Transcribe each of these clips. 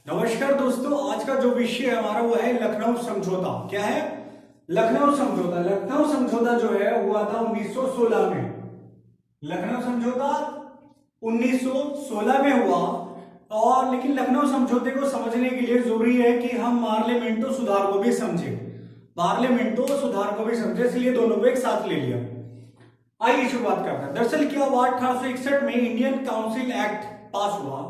नमस्कार दोस्तों, आज का जो विषय है हमारा वो है लखनऊ समझौता। क्या है? लखनऊ समझौता। लखनऊ समझौता जो है हुआ था 1916 में। लखनऊ समझौता 1916 में हुआ। और लेकिन लखनऊ समझौते को समझने के लिए जरूरी है कि हम पार्लियामेंटो सुधार को भी समझे। पार्लियामेंटो सुधार को भी समझे, इसलिए दोनों को एक साथ ले लिया। आइए शुरुआत करते हैं। दरअसल क्या हुआ, 1861 में इंडियन काउंसिल एक्ट पास हुआ।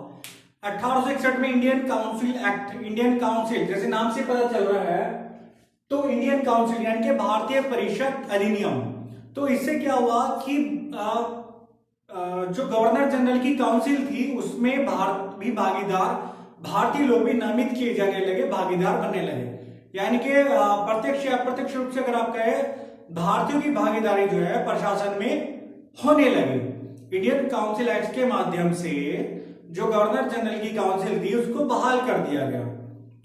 1861 में Indian council act, Indian council जैसे नाम से पता चल रहा है, तो इंडियन काउंसिल यानी कि भारतीय परिषद अधिनियम। तो इससे क्या हुआ कि जो गवर्नर जनरल की काउंसिल थी उसमें भारत भी भागीदार, भारतीय लोग भी नामित किए जाने लगे, भागीदार बनने लगे। यानी कि प्रत्यक्ष या अप्रत्यक्ष रूप से अगर आप कहें, भारतीयों की भागीदारी जो है प्रशासन में होने लगी। इंडियन काउंसिल एक्ट के माध्यम से जो गवर्नर जनरल की काउंसिल थी उसको बहाल कर दिया गया।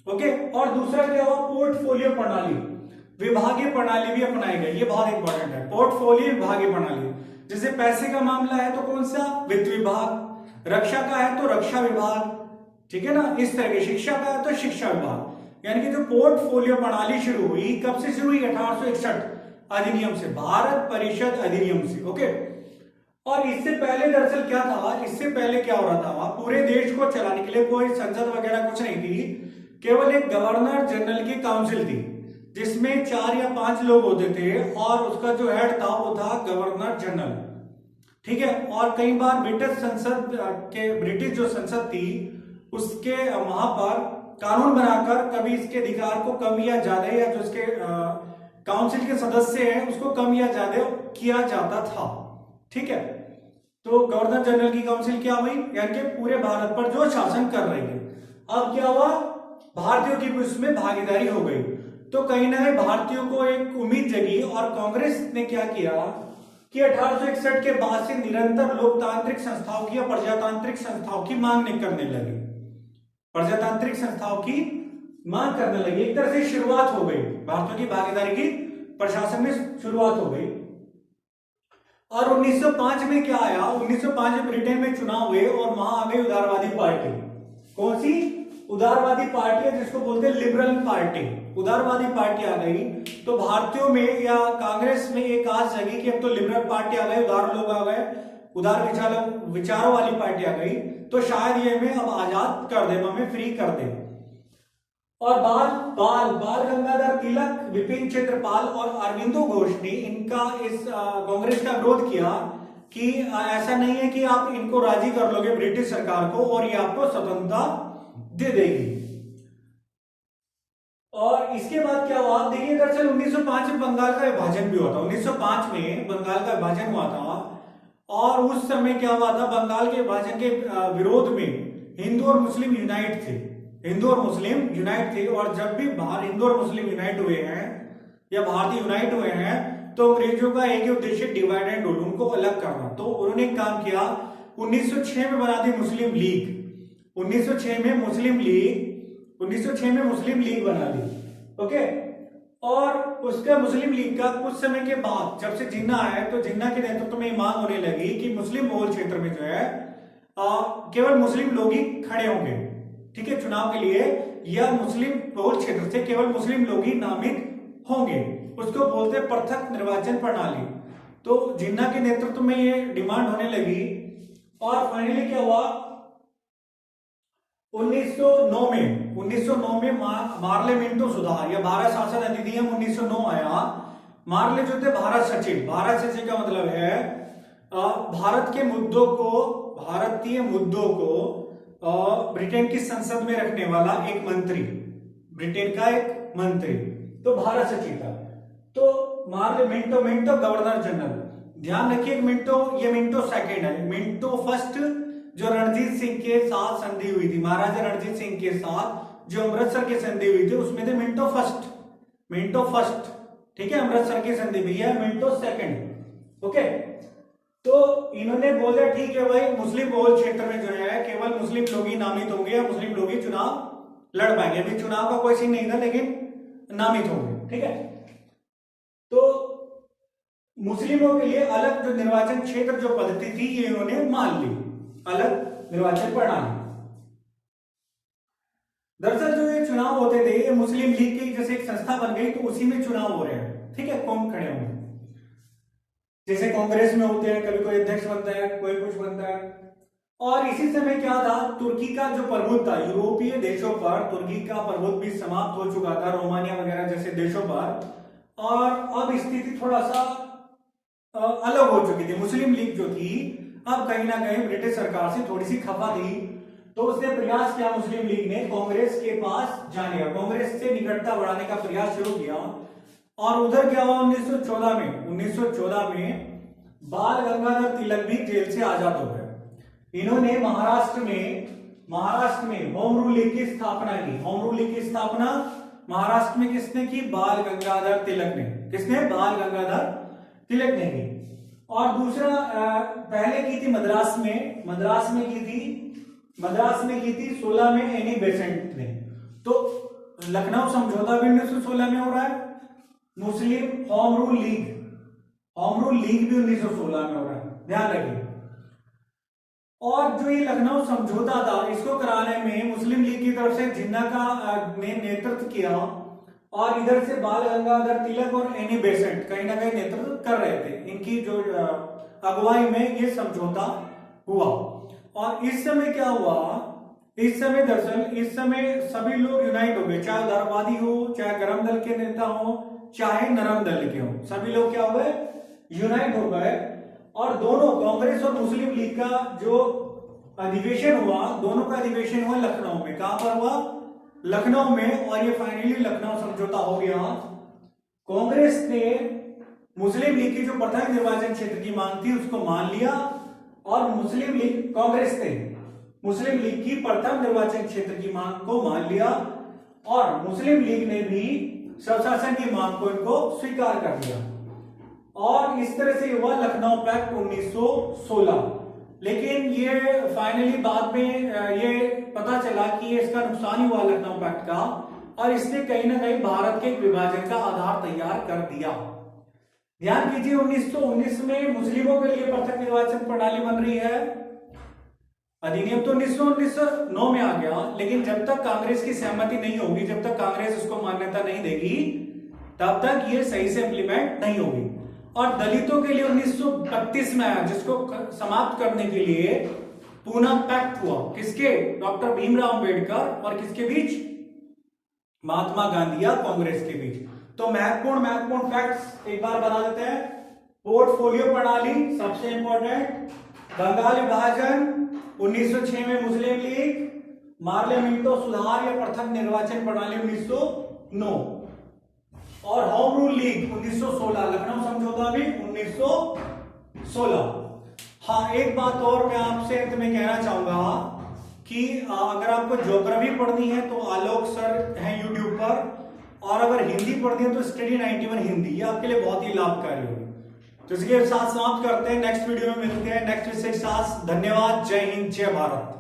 ओके। और दूसरा क्या हुआ, पोर्टफोलियो प्रणाली, विभागीय प्रणाली भी अपनाई गई। ये बहुत इंपॉर्टेंट है, पोर्टफोलियो विभागीय प्रणाली। जैसे पैसे का मामला है तो कौन सा, वित्त विभाग। रक्षा का है तो रक्षा विभाग, ठीक है ना, इस तरह की। शिक्षा का है तो शिक्षा विभाग। यानी कि जो पोर्टफोलियो प्रणाली शुरू हुई, कब से शुरू हुई, 1861 अधिनियम से, भारत परिषद अधिनियम से। ओके। और इससे पहले दरअसल क्या था, इससे पहले क्या हो रहा था, पूरे देश को चलाने के लिए कोई संसद वगैरह कुछ नहीं थी, केवल एक गवर्नर जनरल की काउंसिल थी जिसमें 4 या 5 लोग होते थे और उसका जो हेड था वो था गवर्नर जनरल। ठीक है। और कई बार ब्रिटिश संसद के, ब्रिटिश जो संसद थी उसके वहां पर कानून बनाकर कभी इसके अधिकार को कम या ज्यादा, या जो उसके काउंसिल के सदस्य हैं उसको कम या ज्यादा किया जाता था। ठीक है। तो गवर्नर जनरल की काउंसिल क्या हुई, यानी कि पूरे भारत पर जो शासन कर रही है। अब क्या हुआ, भारतीयों की भी उसमें भागीदारी हो गई। तो कहीं ना कहीं भारतीयों को एक उम्मीद जगी और कांग्रेस ने क्या किया कि 1861 के बाद से निरंतर लोकतांत्रिक संस्थाओं की या प्रजातांत्रिक संस्थाओं की मांग करने लगी। प्रजातांत्रिक संस्थाओं की मांग करने लगी। एक तरह से शुरुआत हो गई भारतीयों की भागीदारी की, प्रशासन में शुरुआत हो गई। और 1905 में क्या आया, 1905 में ब्रिटेन में चुनाव हुए और वहां आ गई उदारवादी पार्टी। कौन सी? उदारवादी पार्टी है जिसको बोलते हैं लिबरल पार्टी। उदारवादी पार्टी आ गई तो भारतीयों में या कांग्रेस में एक आस जगी कि अब तो लिबरल पार्टी आ गई, उदार लोग आ गए, उदार विचारों वाली पार्टी आ गई, तो शायद ये हमें अब आजाद कर दे, हमें फ्री कर दे। और बाल बाल बाल गंगाधर तिलक, विपिन चंद्रपाल और अरविंदो घोष ने इनका इस कांग्रेस का विरोध किया कि ऐसा नहीं है कि आप इनको राजी कर लोगे ब्रिटिश सरकार को और ये आपको स्वतंत्रता दे देगी। और इसके बाद क्या हुआ, देखिए दरअसल 1905 में बंगाल का विभाजन भी हुआ था। 1905 में बंगाल का विभाजन हुआ था और उस समय क्या हुआ था, बंगाल के विभाजन के विरोध में हिंदू और मुस्लिम यूनाइट थे। हिंदू और मुस्लिम यूनाइट थे। और जब भी बाहर हिंदू और मुस्लिम यूनाइट हुए हैं या भारतीय यूनाइट हुए हैं तो अंग्रेजों का एक ही उद्देश्य, डिवाइड एंड रूल, उनको अलग करना। तो उन्होंने काम किया, 1906 में बना दी मुस्लिम लीग। 1906 में मुस्लिम लीग, 1906 में मुस्लिम लीग बना दी। ओके। और उसका मुस्लिम लीग का कुछ समय के बाद जब से जिन्ना आया तो जिन्ना के नेतृत्व में मांग होने लगी कि मुस्लिम बहुल क्षेत्र में जो है केवल मुस्लिम लोग ही खड़े होंगे, ठीक है, चुनाव के लिए, या मुस्लिम बहुल क्षेत्र से केवल मुस्लिम लोग ही नामित होंगे। उसको बोलते हैं पृथक निर्वाचन प्रणाली। तो जिन्ना के नेतृत्व में ये डिमांड होने लगी और फाइनली क्या हुआ, 1909 में पार्लियामेंटो सुधार या भारत शासन अधिनियम 1909 आया। मार्ले जो थे भारत सचिव, भारत सचिव का मतलब है भारत के मुद्दों को, भारतीय मुद्दों को ब्रिटेन की संसद में रखने वाला एक मंत्री, ब्रिटेन का एक मंत्री, तो भारत सचिव था। तो Morley Minto, Minto governor general. ध्यान रखिए, मिंटो, ये मिंटो सेकंड है। मिंटो फर्स्ट जो रणजीत सिंह के साथ संधि हुई थी, महाराजा रणजीत सिंह के साथ जो अमृतसर की संधि हुई थी उसमें थे मिंटो फर्स्ट, मिंटो फर्स्ट, ठीक है, अमृतसर की संधि में, यह मिंटो सेकंड। ओके। तो इन्होंने बोला ठीक है भाई, मुस्लिम बहुल क्षेत्र में जो है केवल मुस्लिम लोग ही नामित होंगे या मुस्लिम लोग ही चुनाव लड़ पाएंगे। अभी चुनाव का कोई सीन नहीं था लेकिन नामित होंगे, ठीक है। तो मुस्लिमों के लिए अलग जो निर्वाचन क्षेत्र जो पद्धति थी ये इन्होंने मान ली, अलग निर्वाचन प्रणाली। दरअसल जो ये चुनाव होते थे ये मुस्लिम लीग की जैसे एक संस्था बन गई तो उसी में चुनाव हो रहे हैं, ठीक है, कौन खड़े होंगे, जैसे कांग्रेस में होते हैं, कभी कोई अध्यक्ष बनता है, कोई कुछ बनता है। और इसी समय क्या था, तुर्की का जो प्रभुत्व था यूरोपीय देशों पर, तुर्की का प्रभुत्व भी समाप्त हो चुका था रोमानिया वगैरह जैसे देशों पर, और अब स्थिति थोड़ा सा अलग हो चुकी थी। मुस्लिम लीग जो थी अब कहीं ना कहीं ब्रिटिश सरकार से थोड़ी सी खफा थी, तो उसने प्रयास किया मुस्लिम लीग ने कांग्रेस के पास जाने का, कांग्रेस से निकटता बढ़ाने का प्रयास शुरू किया। और उधर क्या हुआ 1914 में बाल गंगाधर तिलक भी जेल से आजाद हो गए। इन्होंने महाराष्ट्र में होम रूल लीग की स्थापना की। होम रूल लीग की स्थापना महाराष्ट्र में किसने की? बाल गंगाधर तिलक ने। किसने? बाल गंगाधर तिलक ने की। और दूसरा पहले की थी मद्रास में की थी 16 में एनी बेसेंट ने। तो लखनऊ समझौता भी 1916 में हो रहा है। मुस्लिम होम रूल लीग भी 1916 में हो रहा है, ध्यान रखिए। और जो ये लखनऊ समझौता था इसको कराने में मुस्लिम लीग की तरफ से जिन्ना का ने नेतृत्व किया, और इधर से बाल गंगाधर तिलक और एनी बेसेंट कहीं ना कहीं नेतृत्व कर रहे थे। इनकी जो अगुवाई में ये समझौता हुआ। और इस समय क्या हुआ, इस समय सभी लोग यूनाइट हो गए, चाहे उदारवादी हो, चाहे गरम दल के नेता हो, चाहे नरम दल के हो, सभी लोग क्या हुए? यूनाइट हो गए। और दोनों कांग्रेस और मुस्लिम लीग का जो अधिवेशन हुआ, दोनों का अधिवेशन हुआ लखनऊ में। कहां पर हुआ? लखनऊ में। और ये फाइनली लखनऊ समझौता हो गया। कांग्रेस ने मुस्लिम लीग की जो प्रथम निर्वाचन क्षेत्र की मांग थी उसको मान लिया, और कांग्रेस ने मुस्लिम लीग की प्रथम निर्वाचन क्षेत्र की मांग को मान लिया, और मुस्लिम लीग ने भी स्वशासन की मांग को इनको स्वीकार कर लिया। और इस तरह से हुआ लखनऊ पैक्ट 1916। लेकिन ये फाइनली बाद में ये पता चला कि इसका नुकसान ही हुआ लखनऊ पैक्ट का, और इसने कहीं ना कहीं भारत के विभाजन का आधार तैयार कर दिया। ध्यान कीजिए 1919 में मुस्लिमों के लिए पृथक निर्वाचन प्रणाली बन रही है। अधिनियम तो 1919 में आ गया, लेकिन जब तक कांग्रेस की सहमति नहीं होगी, जब तक कांग्रेस उसको मान्यता नहीं देगी, तब तक ये सही से इंप्लीमेंट नहीं होगी। और दलितों के लिए 1932 में आया, जिसको समाप्त करने के लिए पूना पैक्ट हुआ। किसके? डॉक्टर भीमराव अंबेडकर और किसके बीच? महात्मा गांधी या कांग्रेस के बीच। तो महत्वपूर्ण फैक्ट्स एक बार बता देते हैं। पोर्टफोलियो प्रणाली सबसे इंपॉर्टेंट, बंगाल विभाजन 1906 में मुस्लिम लीग, पार्लियामेंटो सुधार या पृथक निर्वाचन प्रणाली 1909, और होम रूल लीग 1916, लखनऊ समझौता भी 1916। हाँ, एक बात और मैं आपसे अंत में कहना चाहूंगा कि अगर आपको ज्योग्राफी पढ़नी है तो आलोक सर हैं यूट्यूब पर, और अगर हिंदी पढ़नी है तो स्टडी 91 हिंदी, ये आपके लिए बहुत ही लाभकारी होगी। तो इसके साथ समाप्त करते हैं, नेक्स्ट वीडियो में मिलते हैं नेक्स्ट विषय के साथ। धन्यवाद, जय हिंद, जय भारत।